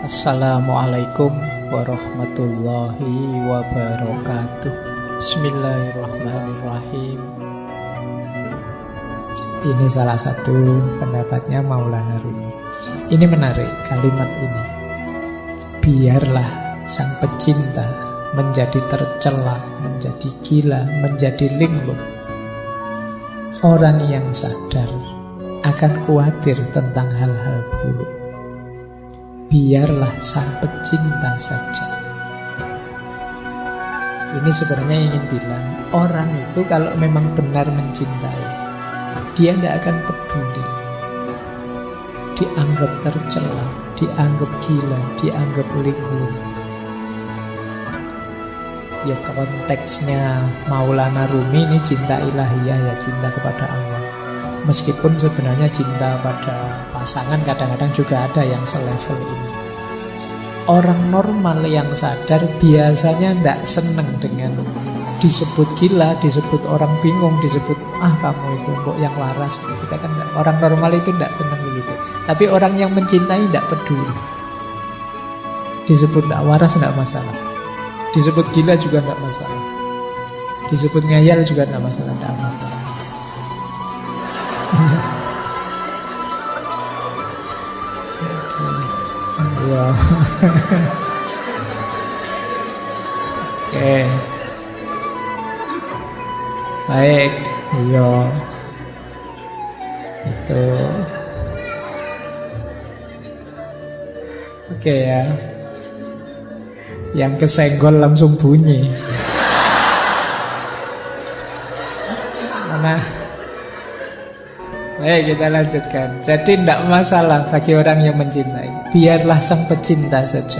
Assalamualaikum warahmatullahi wabarakatuh. Bismillahirrahmanirrahim. Ini salah satu pendapatnya Maulana Rumi. Ini menarik kalimat ini. Biarlah sang pecinta menjadi tercela, menjadi gila, menjadi linglung. Orang yang sadar akan khawatir tentang hal-hal buruk. Biarlah sang pecinta saja. Ini sebenarnya ingin bilang, orang itu kalau memang benar mencintai, dia tidak akan peduli dianggap tercela, dianggap gila, dianggap linglung. Ya konteksnya Maulana Rumi ini cinta ilahiyah, ya cinta kepada Allah. Meskipun sebenarnya cinta pada pasangan kadang-kadang juga ada yang selevel ini. Orang normal yang sadar biasanya tidak senang dengan disebut gila, disebut orang bingung, disebut kamu itu mbok yang waras. Kita kan orang normal itu tidak senang begitu. Tapi orang yang mencintai tidak peduli. Disebut tidak waras tidak masalah. Disebut gila juga tidak masalah. Disebut ngeyel juga tidak masalah, tidak apa-apa. Ya. Oke. Baik, iya. Itu. Oke ya. Yang kesenggol langsung bunyi. Nah, baik, kita lanjutkan. Jadi tidak masalah bagi orang yang mencintai. Biarlah sang pecinta saja.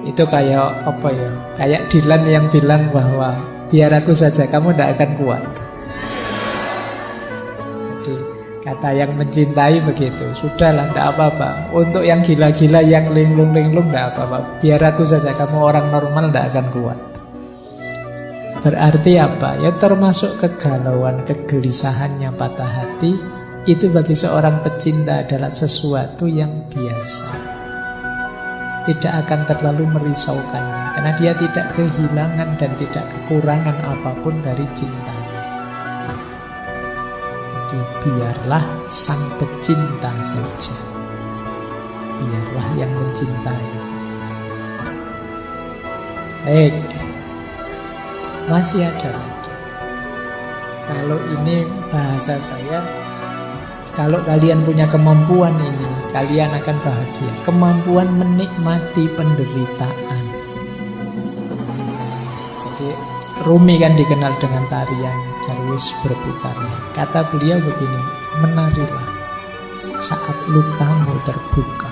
Itu kayak apa ya? Kayak Dylan yang bilang bahwa biar aku saja, kamu tidak akan kuat. Jadi kata yang mencintai begitu. Sudahlah, tidak apa-apa. Untuk yang gila-gila, yang linglung-linglung, tidak apa-apa. Biar aku saja, kamu orang normal tidak akan kuat. Berarti apa? Ya termasuk kegalauan, kegelisahannya, patah hati. Itu bagi seorang pecinta adalah sesuatu yang biasa. Tidak akan terlalu merisaukannya, karena dia tidak kehilangan dan tidak kekurangan apapun dari cintanya. Jadi biarlah sang pecinta saja. Biarlah yang mencintai saja. Baik. Masih ada lagi. Kalau ini bahasa saya, kalau kalian punya kemampuan ini, kalian akan bahagia. Kemampuan menikmati penderitaan. Jadi Rumi kan dikenal dengan tarian Darwis berputar. Kata beliau begini, menarilah saat lukamu terbuka.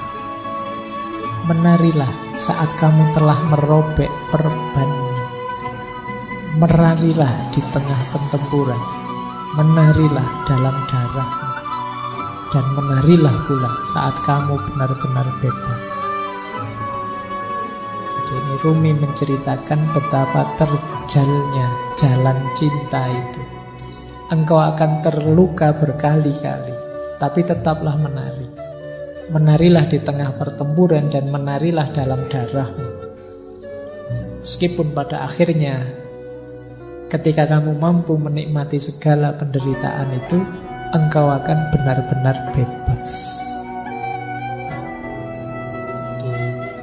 Menarilah saat kamu telah merobek perbannya. Menarilah di tengah pertempuran. Menarilah dalam darahmu. Dan menarilah pula saat kamu benar-benar bebas. Jadi ini Rumi menceritakan betapa terjalnya jalan cinta itu. Engkau akan terluka berkali-kali, tapi tetaplah menari. Menarilah di tengah pertempuran dan menarilah dalam darahmu. Meskipun pada akhirnya ketika kamu mampu menikmati segala penderitaan itu, engkau akan benar-benar bebas.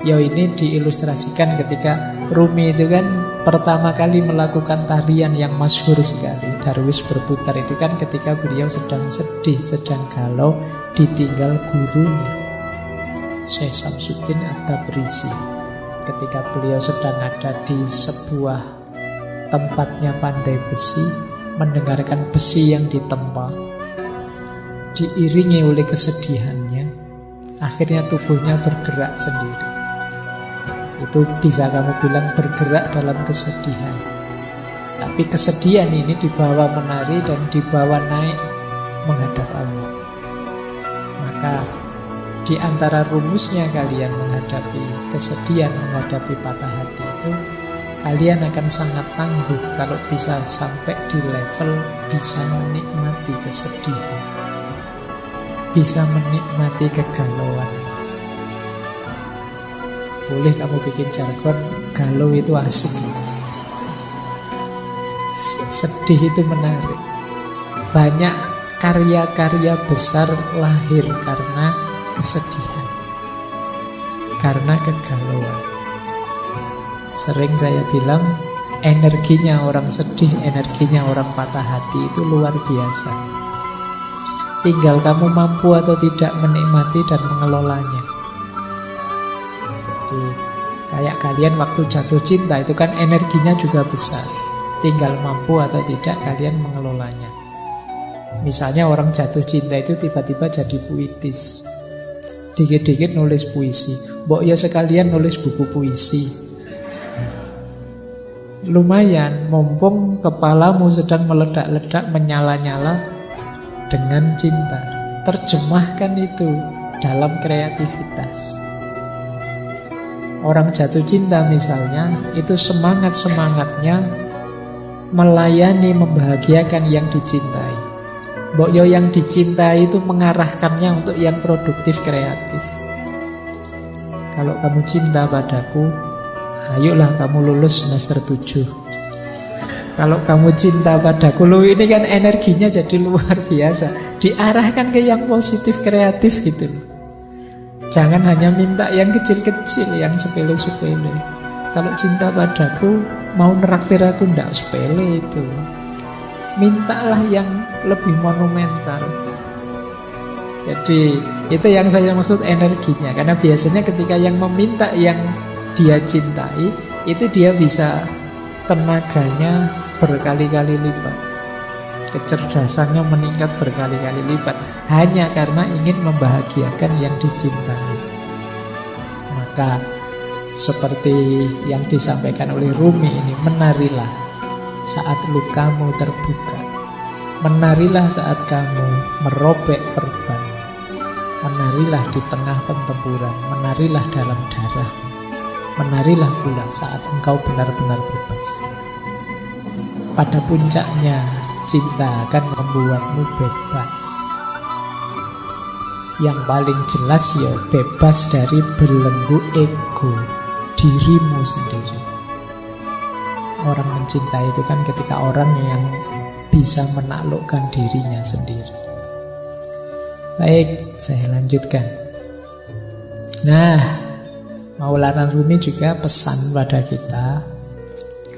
Ya ini diilustrasikan ketika Rumi itu kan pertama kali melakukan tarian yang masyhur sekali, Darwis berputar itu kan ketika beliau sedang sedih, sedang galau, ditinggal gurunya Syekh Samsuddin At-Tabrizi. Ketika beliau sedang ada di sebuah tempatnya pandai besi, mendengarkan besi yang ditempa, diiringi oleh kesedihannya, akhirnya tubuhnya bergerak sendiri. Itu bisa kamu bilang bergerak dalam kesedihan. Tapi kesedihan ini dibawa menari dan dibawa naik menghadap Allah. Maka di antara rumusnya kalian menghadapi kesedihan, menghadapi patah hati itu, kalian akan sangat tangguh kalau bisa sampai di level bisa menikmati kesedihan, bisa menikmati kegalauan, Boleh kamu bikin jargon, galau itu asik. Sedih itu menarik. Banyak karya-karya besar lahir karena kesedihan, karena kegalauan. Sering saya bilang, energinya orang sedih, energinya orang patah hati itu luar biasa. Tinggal kamu mampu atau tidak menikmati dan mengelolanya. Jadi kayak kalian waktu jatuh cinta itu kan energinya juga besar. Tinggal mampu atau tidak kalian mengelolanya. Misalnya orang jatuh cinta itu tiba-tiba jadi puitis, dikit-dikit nulis puisi. Mbok ya sekalian nulis buku puisi. Lumayan, mumpung kepalamu sedang meledak-ledak, menyala-nyala dengan cinta. Terjemahkan itu dalam kreativitas. Orang jatuh cinta misalnya, itu semangat-semangatnya melayani, membahagiakan yang dicintai. Mbok yo yang dicintai itu mengarahkannya untuk yang produktif, kreatif. Kalau kamu cinta padaku, ayolah kamu lulus semester 7. Kalau kamu cinta padaku, lu ini kan energinya jadi luar biasa. Diarahkan ke yang positif, kreatif gitu loh. Jangan hanya minta yang kecil-kecil, yang sepele-sepele. Kalau cinta padaku, mau neraktir aku ndak sepele itu. Mintalah yang lebih monumental. Jadi itu yang saya maksud energinya. Karena biasanya ketika yang meminta yang dia cintai, itu dia bisa tenaganya berkali-kali lipat, kecerdasannya meningkat berkali-kali lipat, hanya karena ingin membahagiakan yang dicintai. Maka seperti yang disampaikan oleh Rumi ini, menarilah saat lukamu terbuka, menarilah saat kamu merobek perban, menarilah di tengah pertempuran, menarilah dalam darah, menarilah pula saat engkau benar-benar bebas. Pada puncaknya, cinta akan membuatmu bebas. Yang paling jelas ya bebas dari belenggu ego dirimu sendiri. Orang mencintai itu kan ketika orang yang bisa menaklukkan dirinya sendiri. Baik, saya lanjutkan. Nah, Maulana Rumi juga pesan pada kita,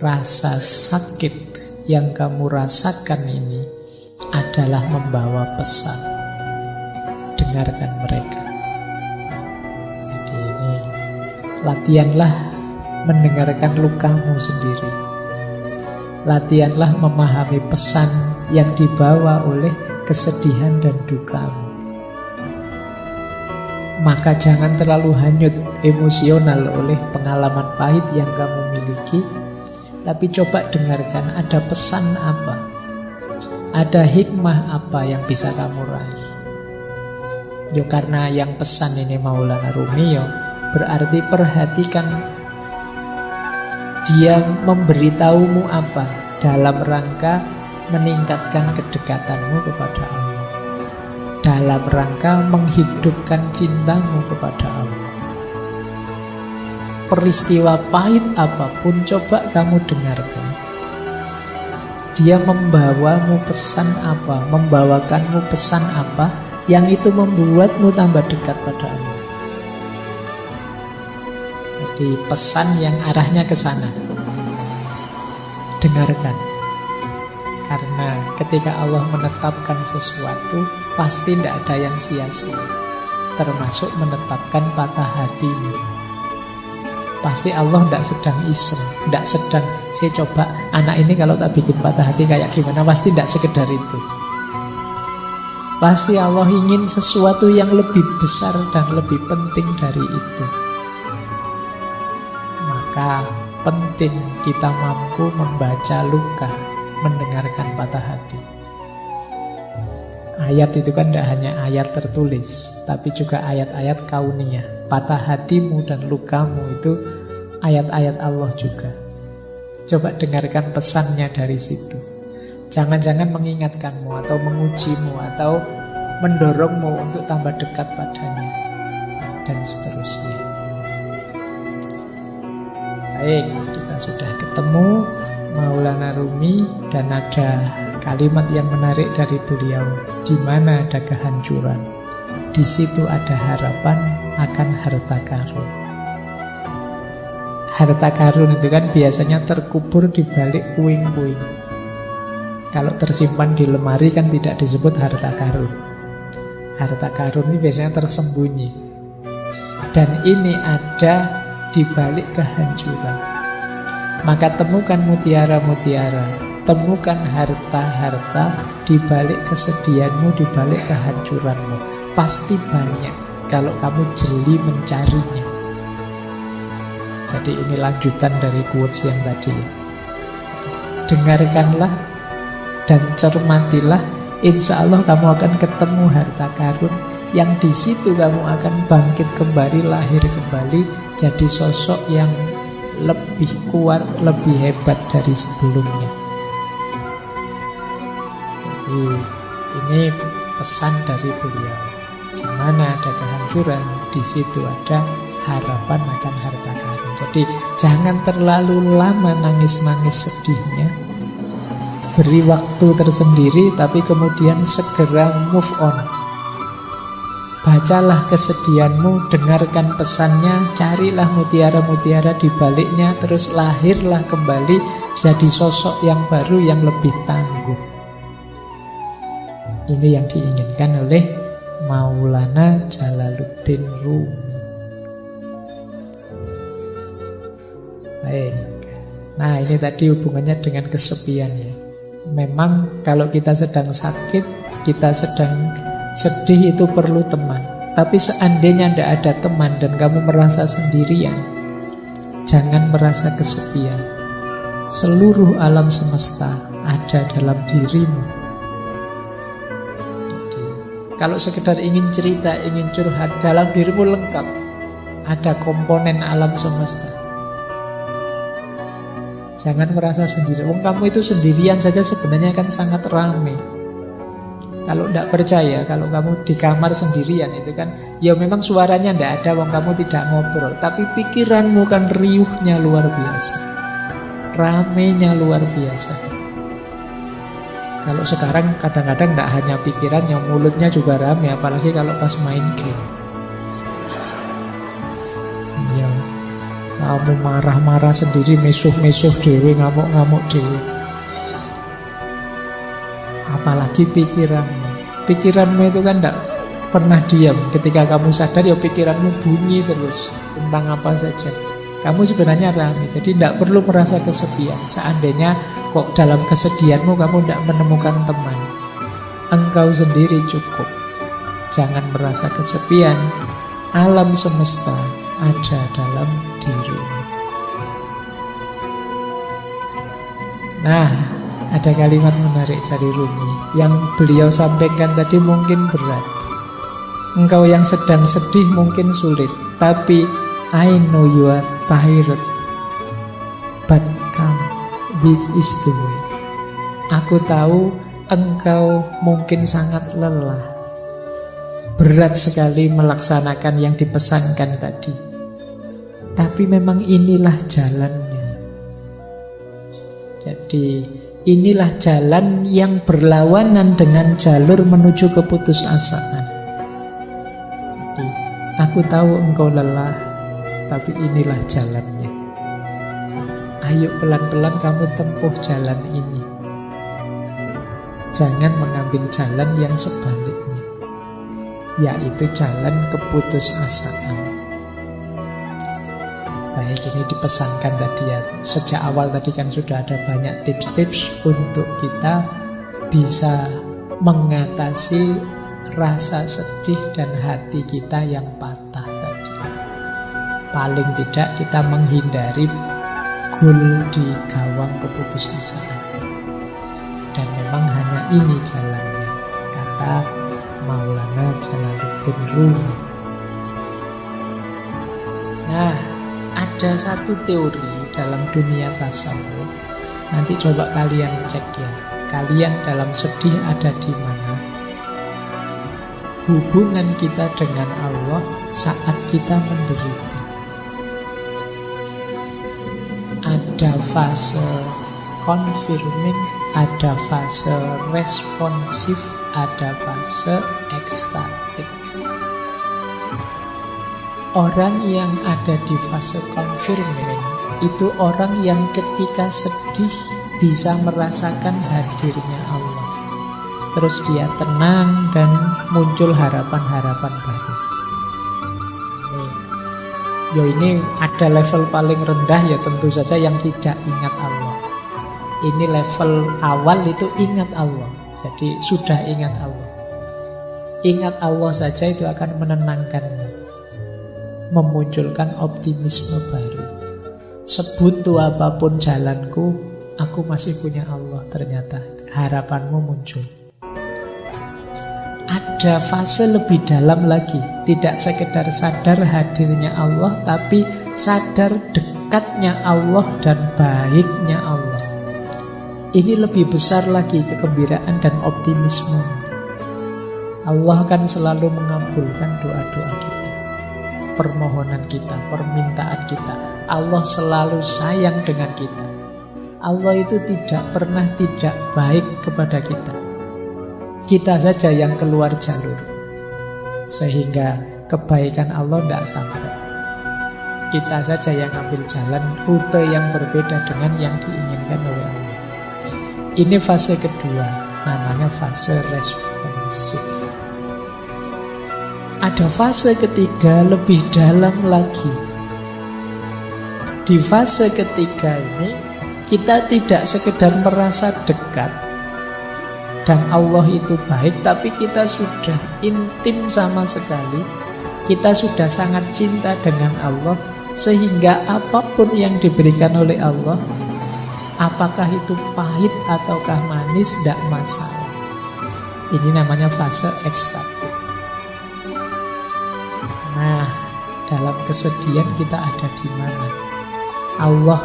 rasa sakit yang kamu rasakan ini adalah membawa pesan. Dengarkan mereka. Jadi ini, latihanlah mendengarkan lukamu sendiri. Latihanlah memahami pesan yang dibawa oleh kesedihan dan dukamu. Maka jangan terlalu hanyut emosional oleh pengalaman pahit yang kamu miliki, tapi coba dengarkan ada pesan apa, ada hikmah apa yang bisa kamu raih. Yo karena yang pesan ini Maulana Rumi, yo berarti perhatikan dia memberitahumu apa dalam rangka meningkatkan kedekatanmu kepada Allah, dalam rangka menghidupkan cintamu kepada Allah. Peristiwa pahit apapun coba kamu dengarkan. Dia membawamu pesan apa, membawakanmu pesan apa yang itu membuatmu tambah dekat pada Allah. Jadi pesan yang arahnya ke sana. Dengarkan. Karena ketika Allah menetapkan sesuatu, pasti tidak ada yang sia-sia. Termasuk menetapkan patah hatimu. Pasti Allah tidak sedang iseng, tidak sedang saya coba anak ini kalau tak bikin patah hati kayak gimana. Pasti tidak sekedar itu. Pasti Allah ingin sesuatu yang lebih besar dan lebih penting dari itu. Maka penting kita mampu membaca luka, mendengarkan patah hati. Ayat itu kan tidak hanya ayat tertulis, tapi juga ayat-ayat kauniyah. Patah hatimu dan lukamu itu ayat-ayat Allah juga. Coba dengarkan pesannya dari situ. Jangan-jangan mengingatkanmu atau mengujimu atau mendorongmu untuk tambah dekat padanya dan seterusnya. Baik, kita sudah ketemu Maulana Rumi dan ada kalimat yang menarik dari beliau. Di mana ada kehancuran, di situ ada harapan akan harta karun. Harta karun itu kan biasanya terkubur di balik puing-puing. Kalau tersimpan di lemari kan tidak disebut harta karun. Harta karun ini biasanya tersembunyi. Dan ini ada di balik kehancuran. Maka temukan mutiara-mutiara, temukan harta-harta di balik kesedihanmu, di balik kehancuranmu. Pasti banyak kalau kamu jeli mencarinya. Jadi ini lanjutan dari quotes yang tadi. Dengarkanlah dan cermatilah, insya Allah kamu akan ketemu harta karun yang di situ kamu akan bangkit kembali, lahir kembali, jadi sosok yang lebih kuat, lebih hebat dari sebelumnya. Jadi ini pesan dari beliau. Di mana ada kehancuran, di situ ada harapan akan harta karun. Jadi jangan terlalu lama nangis-nangis sedihnya. Beri waktu tersendiri, tapi kemudian segera move on. Bacalah kesedihanmu, dengarkan pesannya, carilah mutiara-mutiara di baliknya, terus lahirlah kembali jadi sosok yang baru yang lebih tangguh. Ini yang diinginkan oleh Maulana Jalaluddin Rumi. Baik. Nah, ini tadi hubungannya dengan kesepian ya. Memang kalau kita sedang sakit, kita sedang sedih, itu perlu teman. Tapi seandainya tidak ada teman dan kamu merasa sendirian, jangan merasa kesepian. Seluruh alam semesta ada dalam dirimu. Jadi, kalau sekedar ingin cerita, ingin curhat, dalam dirimu lengkap. Ada komponen alam semesta. Jangan merasa sendiri. Wong kamu itu sendirian saja sebenarnya kan sangat ramai. Kalau tidak percaya, kalau kamu di kamar sendirian itu kan, ya memang suaranya tidak ada, wong kamu tidak ngobrol, tapi pikiranmu kan riuhnya luar biasa, ramainya luar biasa. Kalau sekarang kadang-kadang tidak hanya pikirannya, mulutnya juga ramai, apalagi kalau pas main game. Ya, kamu marah-marah sendiri, mesuh-mesuh dewe, ngamuk-ngamuk dewe. Apalagi pikiranmu itu kan tidak pernah diam. Ketika kamu sadar ya pikiranmu bunyi terus tentang apa saja. Kamu sebenarnya ramai, jadi tidak perlu merasa kesepian. Seandainya kok dalam kesedihanmu kamu tidak menemukan teman, engkau sendiri cukup. Jangan merasa kesepian. Alam semesta ada dalam dirimu. Nah, ada kalimat menarik dari Rumi yang beliau sampaikan tadi mungkin berat. Engkau yang sedang sedih mungkin sulit, tapi I know you are tired, but come, this is the way. Aku tahu engkau mungkin sangat lelah, berat sekali melaksanakan yang dipesankan tadi, tapi memang inilah jalannya. Jadi inilah jalan yang berlawanan dengan jalur menuju keputusasaan. Jadi, aku tahu engkau lelah, tapi inilah jalannya. Ayo pelan-pelan kamu tempuh jalan ini. Jangan mengambil jalan yang sebaliknya, yaitu jalan keputusasaan. Baik, ini dipesankan tadi ya. Sejak awal tadi kan sudah ada banyak tips-tips untuk kita bisa mengatasi rasa sedih dan hati kita yang patah tadi. Paling tidak kita menghindari gol di gawang keputusasaan. Dan memang hanya ini jalannya, kata Maulana Jalaluddin Rumi. Nah, ada satu teori dalam dunia tasawuf. Nanti coba kalian cek ya. Kalian dalam sedih ada di mana? Hubungan kita dengan Allah saat kita menderita. ada fase confirming, ada fase responsif, ada fase ekstatik. Orang yang ada di fase confirming itu orang yang ketika sedih bisa merasakan hadirnya Allah. Terus dia tenang dan muncul harapan-harapan baru. Ini ada level paling rendah ya tentu saja yang tidak ingat Allah. Ini level awal itu ingat Allah. Jadi sudah ingat Allah. Ingat Allah saja itu akan menenangkanmu, memunculkan optimisme baru. Sebuntu apapun jalanku, aku masih punya Allah ternyata. Harapanmu muncul. Ada fase lebih dalam lagi. Tidak sekedar sadar hadirnya Allah, tapi sadar dekatnya Allah dan baiknya Allah. Ini lebih besar lagi kegembiraan dan optimisme. Allah akan selalu mengabulkan doa-doa kita, permohonan kita, permintaan kita. Allah selalu sayang dengan kita. Allah itu tidak pernah tidak baik kepada kita. Kita saja yang keluar jalur, sehingga kebaikan Allah tidak sampai. Kita saja yang ambil jalan rute yang berbeda dengan yang diinginkan oleh Allah. Ini fase kedua, namanya fase responsif. Ada fase ketiga lebih dalam lagi. Di fase ketiga ini kita tidak sekedar merasa dekat dan Allah itu baik, tapi kita sudah intim sama sekali. Kita sudah sangat cinta dengan Allah, sehingga apapun yang diberikan oleh Allah, apakah itu pahit ataukah manis, tidak masalah. Ini namanya fase ekstatik. Nah, dalam kesedihan kita ada di mana? Allah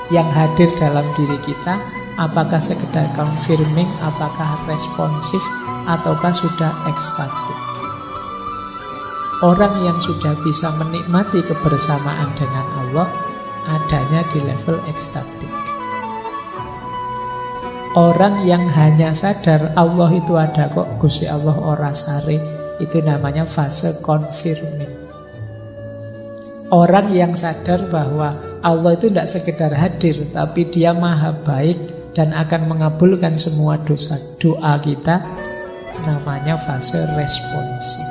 yang hadir dalam diri kita, apakah sekedar confirming, apakah responsif, ataukah sudah ekstatik? Orang yang sudah bisa menikmati kebersamaan dengan Allah adanya di level ekstatik. Orang yang hanya sadar Allah itu ada kok, Gusti Allah ora sare, itu namanya fase confirming. Orang yang sadar bahwa Allah itu tidak sekedar hadir, tapi Dia maha baik dan akan mengabulkan semua doa kita, namanya fase responsif.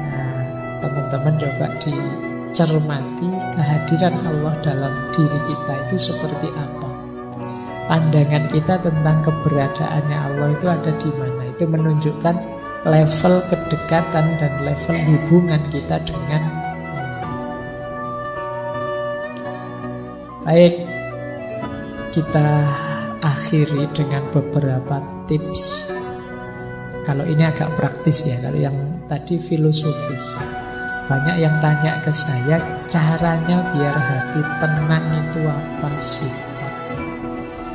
Nah, teman-teman coba dicermati kehadiran Allah dalam diri kita itu seperti apa. Pandangan kita tentang keberadaannya Allah itu ada di mana. Itu menunjukkan level kedekatan dan level hubungan kita dengan Allah. Baik, kita akhiri dengan beberapa tips. Kalau ini agak praktis ya, kalau yang tadi filosofis. Banyak yang tanya ke saya, caranya biar hati tenang itu apa sih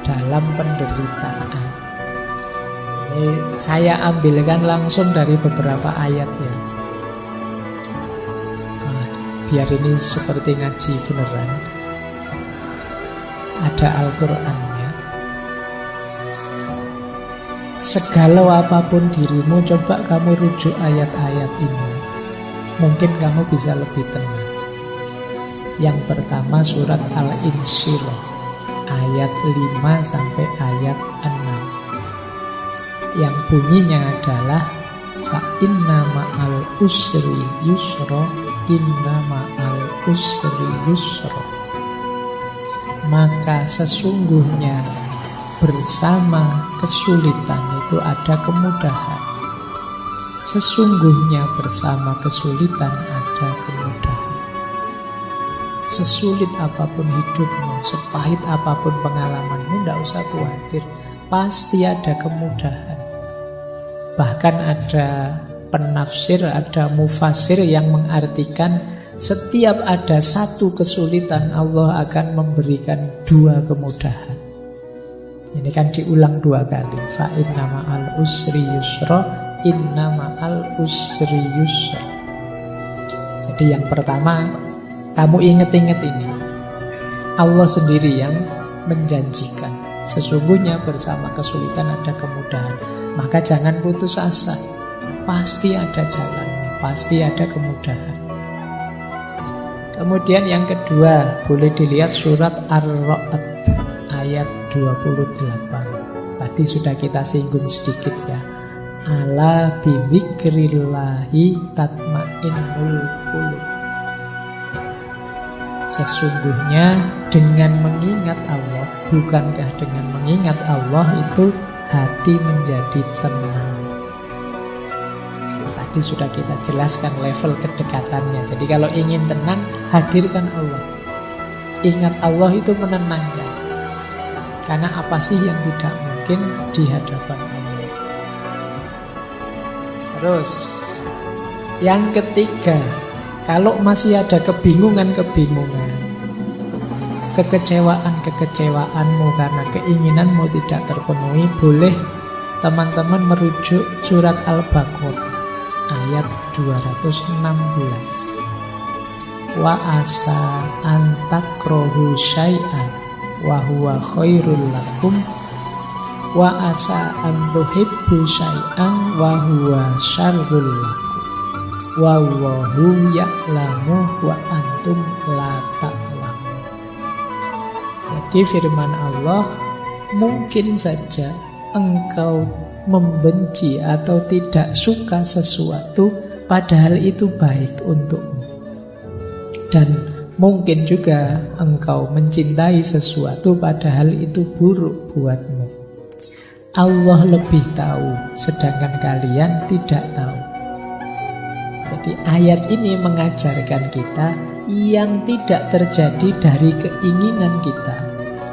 dalam penderitaan? Ini saya ambilkan langsung dari beberapa ayat ya. Nah, biar ini seperti ngaji beneran. Ada Al-Qur'annya. Segala apapun dirimu, coba kamu rujuk ayat-ayat ini. Mungkin kamu bisa lebih tenang. Yang pertama surat Al-Insyirah, ayat 5 sampai ayat 6. Yang bunyinya adalah fa inna ma'al usri yusra, inna ma'al usri yusra. Maka sesungguhnya bersama kesulitan itu ada kemudahan. Sesungguhnya bersama kesulitan ada kemudahan. Sesulit apapun hidupmu, sepahit apapun pengalamanmu, tidak usah khawatir. Pasti ada kemudahan. Bahkan ada penafsir, ada mufasir yang mengartikan setiap ada satu kesulitan, Allah akan memberikan dua kemudahan. Ini kan diulang dua kali. Fa inna ma'al usri yusra, inna ma'al usri yusra. Jadi yang pertama, kamu inget-inget ini. Allah sendiri yang menjanjikan. Sesungguhnya bersama kesulitan ada kemudahan. Maka jangan putus asa. Pasti ada jalannya, pasti ada kemudahan. Kemudian yang kedua, boleh dilihat surat Ar-Ra'd ayat 28. Tadi sudah kita singgung sedikit ya. Ala bidzikrillahi tatmainnul qulub. Sesungguhnya dengan mengingat Allah, bukankah dengan mengingat Allah itu hati menjadi tenang. Tadi sudah kita jelaskan level kedekatannya. Jadi kalau ingin tenang, hadirkan Allah. Ingat Allah itu menenangkan. Karena apa sih yang tidak mungkin di hadapan Allah. Terus yang ketiga, kalau masih ada kebingungan-kebingungan, kekecewaan-kekecewaanmu karena keinginanmu tidak terpenuhi, boleh teman-teman merujuk surat Al-Baqarah ayat 216. Wa asa antakrohu syai'an wa huwa khairul lakum wa asa antuhibbu syai'an wa huwa syarrul lakum. Wallahu ya'lamu wa antum la ta'lamun. Jadi firman Allah, mungkin saja engkau membenci atau tidak suka sesuatu padahal itu baik untukmu. Dan mungkin juga engkau mencintai sesuatu padahal itu buruk buatmu. Allah lebih tahu, sedangkan kalian tidak tahu. Jadi ayat ini mengajarkan kita yang tidak terjadi dari keinginan kita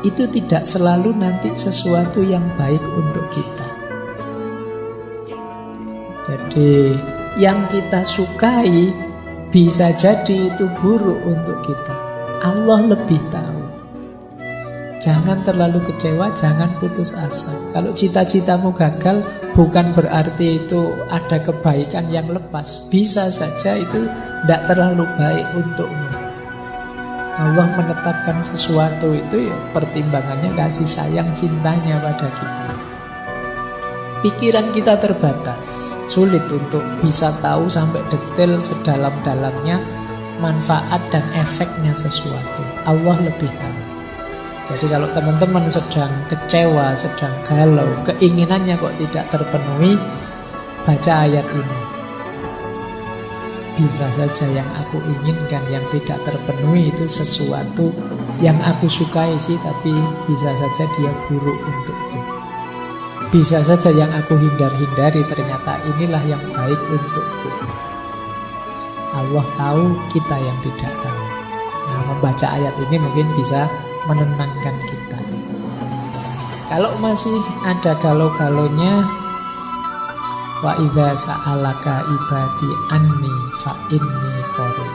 itu tidak selalu nanti sesuatu yang baik untuk kita. Jadi yang kita sukai bisa jadi itu buruk untuk kita. Allah lebih tahu. Jangan terlalu kecewa, jangan putus asa. Kalau cita-citamu gagal, bukan berarti itu ada kebaikan yang lepas. Bisa saja itu tidak terlalu baik untukmu. Allah menetapkan sesuatu itu ya pertimbangannya kasih sayang cintanya pada kita. Pikiran kita terbatas, sulit untuk bisa tahu sampai detail sedalam-dalamnya manfaat dan efeknya sesuatu. Allah lebih tahu. Jadi kalau teman-teman sedang kecewa, sedang galau, keinginannya kok tidak terpenuhi, baca ayat ini. Bisa saja yang aku inginkan, yang tidak terpenuhi itu sesuatu yang aku sukai sih, tapi bisa saja dia buruk untukku. Bisa saja yang aku hindar-hindari ternyata inilah yang baik untukku. Allah tahu, kita yang tidak tahu. Nah, membaca ayat ini mungkin bisa menenangkan kita. Kalau masih ada galau-galaunya, wa idza sa'alaka ibadi anni fa inni qarib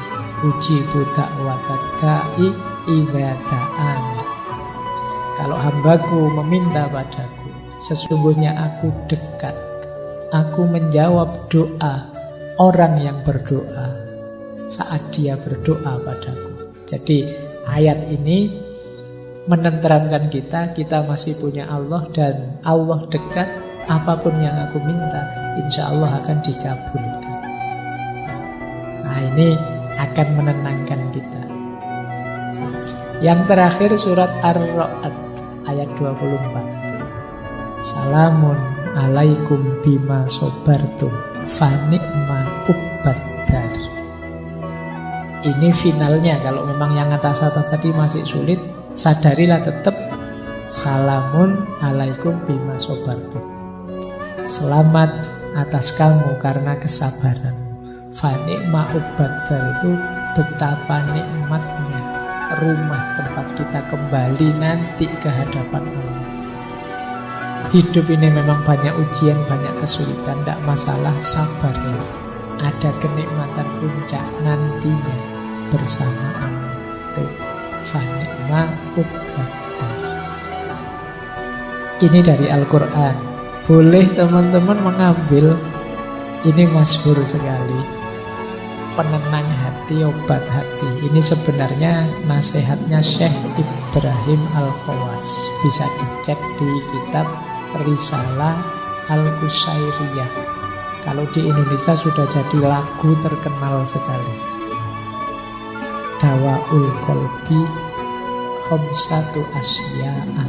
ujibu da'watad da'i idza da'ani. Kalau hambaku meminta padaku, sesungguhnya aku dekat. Aku menjawab doa orang yang berdoa saat dia berdoa padaku. Jadi ayat ini menenteramkan kita masih punya Allah dan Allah dekat. Apapun yang aku minta, insya Allah akan dikabulkan. Nah, ini akan menenangkan kita. Yang terakhir surat Ar-Ra'd ayat 24. Salamun alaikum bima sobartum fanikma ubbad-dar. Ini finalnya. Kalau memang yang atas-atas tadi masih sulit, sadarilah tetap salamun alaikum bima sobartum. Selamat atas kamu karena kesabaran. Fanikma ubbad-dar itu betapa nikmatnya rumah tempat kita kembali nanti ke hadapan Allah. Hidup ini memang banyak ujian, banyak kesulitan, tidak masalah, sabarlah. Ada kenikmatan puncak nantinya bersama Allah. Itu fanikma ubbad-dar. Ini dari Al-Quran. Boleh teman-teman mengambil, ini masyhur sekali. penenang hati, obat hati. Ini sebenarnya nasihatnya Syekh Ibrahim Al-Khawas. Bisa dicek di kitab Risalah Al-Qusairiyah. Kalau di Indonesia sudah jadi lagu terkenal sekali. Dawaul Qalbi Khamsatu Asya'a.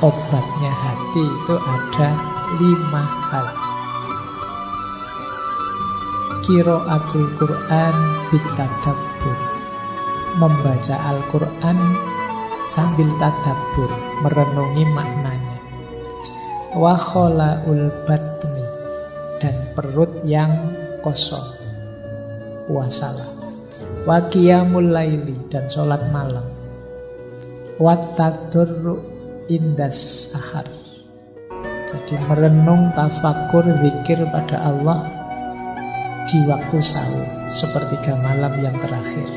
Obatnya hati itu ada 5 hal. Qiraatul Quran bitadabbur. Membaca Al-Quran sambil tadabbur, merenungi maknanya. Wa khola'ul batni, dan perut yang kosong, puasalah. Wa qiyamul laili, dan sholat malam. Wa tadurru indas sahar, jadi merenung, tafakur, zikir pada Allah di waktu sahur, sepertiga malam yang terakhir.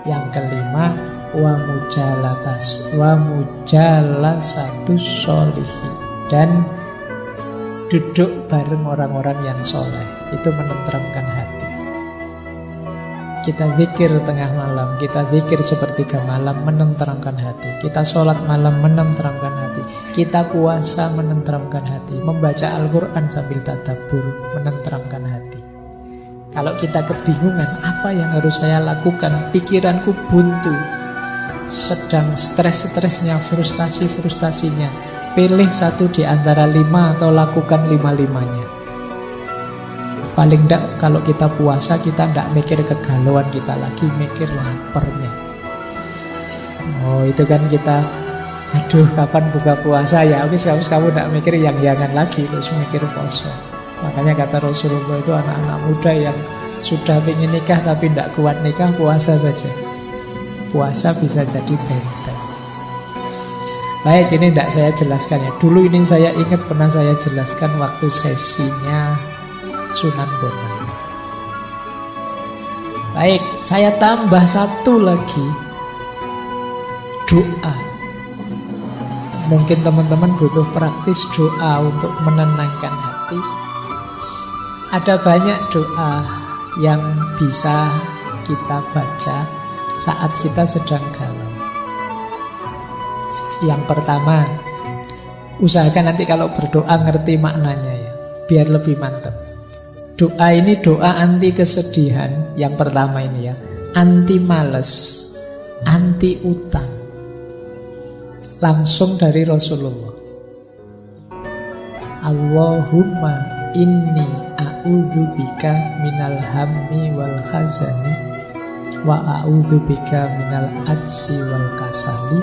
Yang kelima, wa mujalasatus sholihin, dan duduk bareng orang-orang yang soleh. Itu menenteramkan hati. Kita zikir tengah malam, kita zikir sepertiga malam, menenteramkan hati. Kita sholat malam, menenteramkan hati. Kita puasa, menenteramkan hati. Membaca Al-Quran sambil tadabbur, menenteramkan hati. Kalau kita kebingungan, apa yang harus saya lakukan? Pikiranku buntu, sedang stres-stresnya, frustasi-frustasinya. Pilih satu di antara 5 atau lakukan 5-5-nya. Paling tidak kalau kita puasa, kita tidak mikir kegalauan kita lagi, mikir laparnya. Oh, itu kan kita, aduh kapan buka puasa ya. Oke, kamu tidak mikir yang jangan lagi, terus mikir puasa. Makanya kata Rasulullah itu, anak-anak muda yang sudah ingin nikah tapi tidak kuat nikah, puasa saja. Puasa bisa jadi benteng. Baik, ini tidak saya jelaskan ya. Dulu ini saya ingat pernah saya jelaskan waktu sesinya Sunan Bonang. Baik, saya tambah satu lagi, doa. Mungkin teman-teman butuh praktis doa untuk menenangkan hati. Ada banyak doa yang bisa kita baca saat kita sedang galau. Yang pertama, usahakan nanti kalau berdoa ngerti maknanya ya, biar lebih mantap. Doa ini doa anti kesedihan. Yang pertama ini ya, anti males, anti utang. Langsung dari Rasulullah. Allahumma inni a'udzubika minal hammi wal khazani wa a'udzubika minal ajzi wal kasali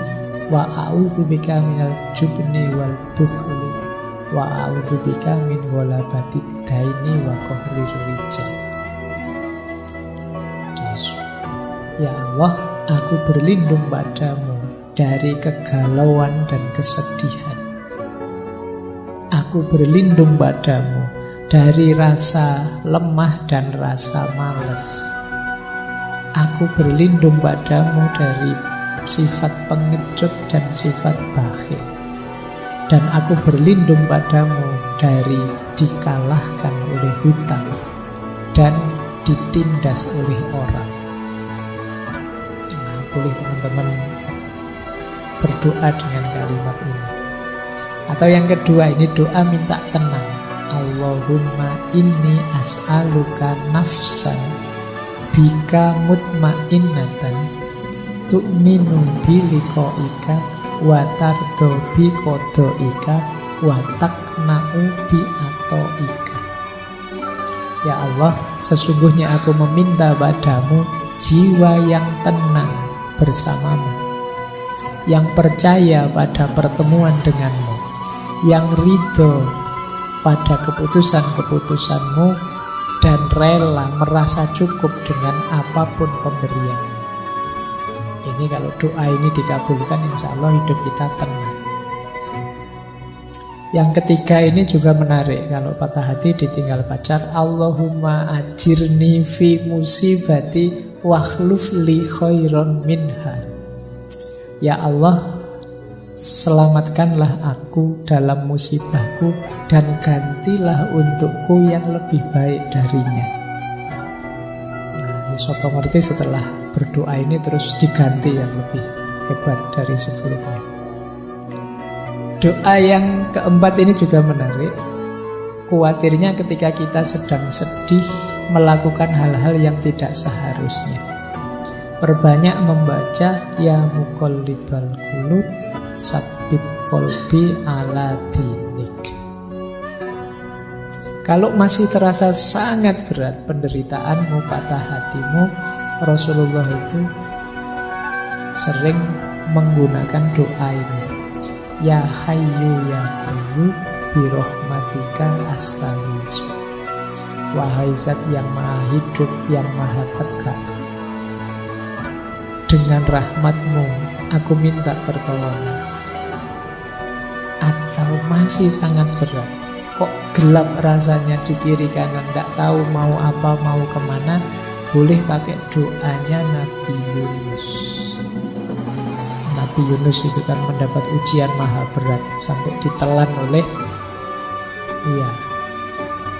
wa a'udzubika minal jubni wal bukhli wa a'udzubika min walabatid daini wa qahrir rijal. Ya Allah, aku berlindung padamu dari kegalauan dan kesedihan. Aku berlindung padamu dari rasa lemah dan rasa malas. Aku berlindung padamu dari sifat pengecut dan sifat bakhil. Dan aku berlindung padamu dari dikalahkan oleh hutang dan ditindas oleh orang. Nah, boleh teman-teman berdoa dengan kalimat ini. Atau yang kedua, ini doa minta tenang. Allahumma inni as'aluka nafsan bika mutmainnatan tu'minu biliqa'ika wa tardo bi qada'ika wa taqna'u bi ata'ika. Ya Allah, sesungguhnya aku meminta padamu jiwa yang tenang bersamamu, yang percaya pada pertemuan denganmu, yang ridho pada keputusan-keputusanmu, dan rela merasa cukup dengan apapun pemberianmu. Ini kalau doa ini dikabulkan, insya Allah hidup kita tenang. Yang ketiga ini juga menarik. Kalau patah hati ditinggal pacar, Allahumma ajirni fi musibati wakhluf li khairon minha. Ya Allah, selamatkanlah aku dalam musibahku dan gantilah untukku yang lebih baik darinya. Sopo ngerti setelah berdoa ini terus diganti yang lebih hebat dari sebelumnya. Doa yang keempat ini juga menarik. Kuatirnya ketika kita sedang sedih melakukan hal-hal yang tidak seharusnya. Perbanyak membaca ya muqallibal qulub sabbit qalbi ala dinik. Kalau masih terasa sangat berat penderitaanmu, patah hatimu, Rasulullah itu sering menggunakan doa ini. Ya Hayyu ya Qayyum birahmatika astaghits. Wahai Zat yang Maha Hidup, yang Maha Tegak, dengan rahmat-Mu aku minta pertolongan. Atau masih sangat berat, kok gelap rasanya di kiri kanan, tidak tahu mau apa, mau kemana, boleh pakai doanya Nabi Yunus. Nabi Yunus itu kan mendapat ujian maha berat sampai ditelan oleh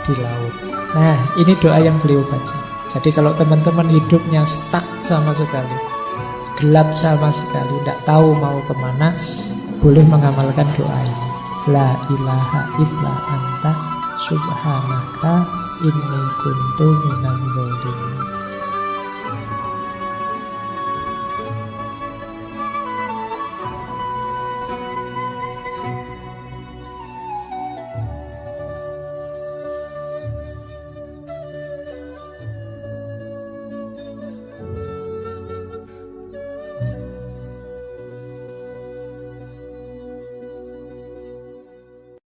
di laut. Nah, ini doa yang beliau baca. Jadi kalau teman-teman hidupnya stuck sama sekali, gelap sama sekali, tidak tahu mau kemana, boleh mengamalkan doa ini. La ilaha illa anta subhanaka inni kuntu minadz dzalimin.